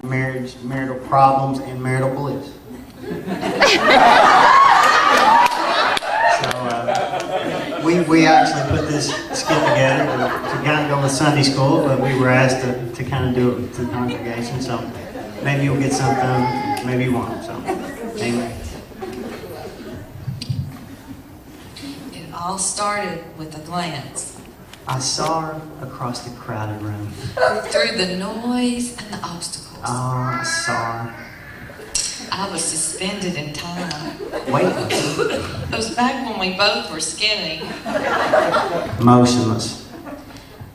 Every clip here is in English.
marital problems, and marital bliss. We actually put this skit together to kind of go with Sunday school, but we were asked to kind of do it to the congregation. So maybe you'll get something, maybe you won't. So, amen. It all started with a glance. I saw her across the crowded room. Through the noise and the obstacles. Oh, I saw her. I was suspended in time. Wait. It was back when we both were skinny. Motionless.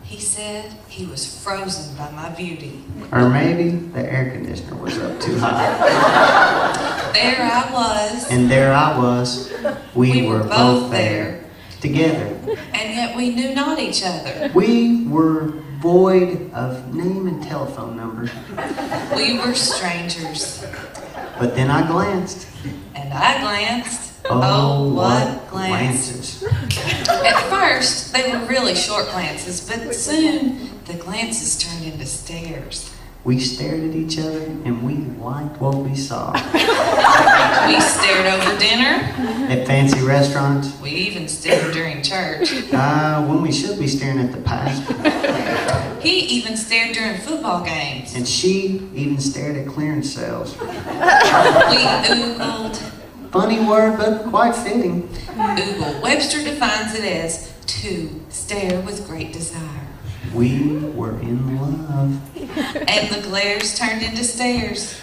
He said he was frozen by my beauty. Or maybe the air conditioner was up too high. There I was. And there I was. We were both there. Together. And yet we knew not each other. We were void of name and telephone number. We were strangers. But then I glanced. And I glanced. Oh, what glances. At first, they were really short glances, but soon the glances turned into stares. We stared at each other and we liked what we saw. We stared over dinner. At fancy restaurants. We even stared during church. When we should be staring at the pastor. He even stared during football games. And she even stared at clearance sales. We oogled. Funny word, but quite fitting. Oogle. Webster defines it as to stare with great desire. We were in love. And the glares turned into stares.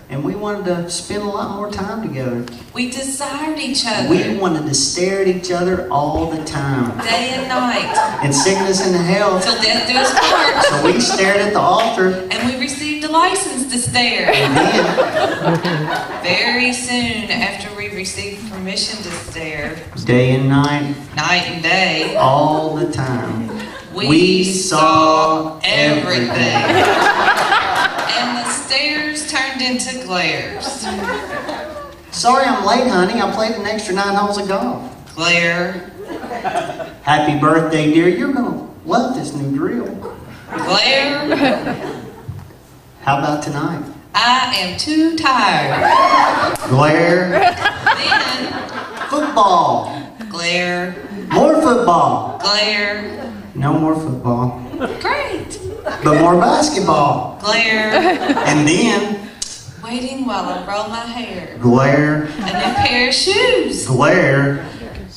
And we wanted to spend a lot more time together. We desired each other. We wanted to stare at each other all the time. Day and night. In sickness and health. Till death do us part. So we stared at the altar. And we received a license to stare. And then, very soon after we received permission to stare, day and night. Night and day. All the time. We saw everything. And the stares turned into glares. Sorry I'm late, honey. I played an extra 9 holes of golf. Glare. Happy birthday, dear. You're going to love this new drill. Glare. How about tonight? I am too tired. Glare. Then. Football. Glare. More football. Glare. No more football. Great. But more basketball. Glare. And then. Waiting while I roll my hair. Glare. A new pair of shoes. Glare.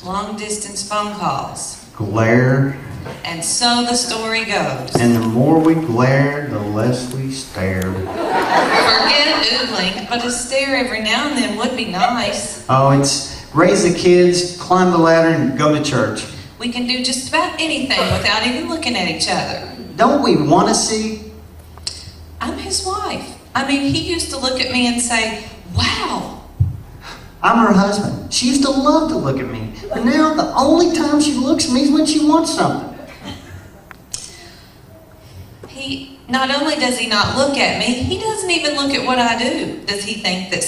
Long distance phone calls. Glare. And so the story goes. And the more we glared, the less we stared. Forget oogling, but a stare every now and then would be nice. Oh, it's raise the kids, climb the ladder, and go to church. We can do just about anything without even looking at each other. Don't we want to see? I'm his wife. I mean, he used to look at me and say, wow. I'm her husband. She used to love to look at me. But now the only time she looks at me is when she wants something. Not only does he not look at me, he doesn't even look at what I do. Does he think that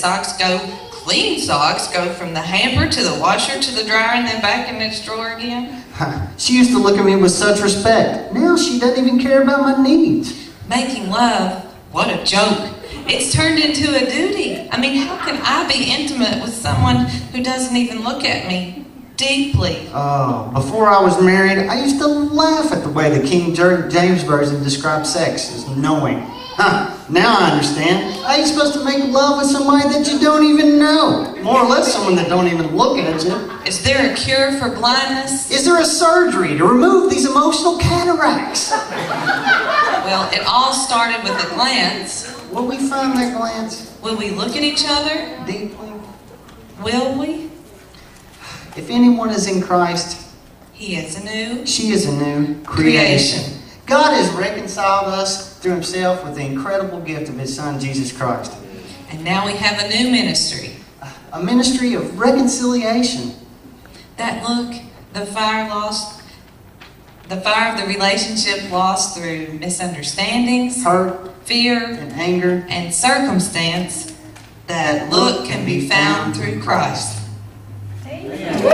clean socks go from the hamper to the washer to the dryer and then back in its drawer again? She used to look at me with such respect. Now she doesn't even care about my needs. Making love? What a joke. It's turned into a duty. I mean, how can I be intimate with someone who doesn't even look at me deeply? Oh, before I was married, I used to laugh at the way the King James Version describes sex as knowing. Now I understand. How are you supposed to make love with somebody that you don't even know? More or less someone that don't even look at you. Is there a cure for blindness? Is there a surgery to remove these emotional cataracts? Well, it all started with a glance. Will we find that glance? Will we look at each other? Deeply? Will we? If anyone is in Christ, he is a new. She is a new creation. God has reconciled us through himself with the incredible gift of his son, Jesus Christ. And now we have a new ministry. A ministry of reconciliation. That look, the fire of the relationship lost through misunderstandings, hurt, fear, and anger, and circumstance. That look can be found through Christ. Amen.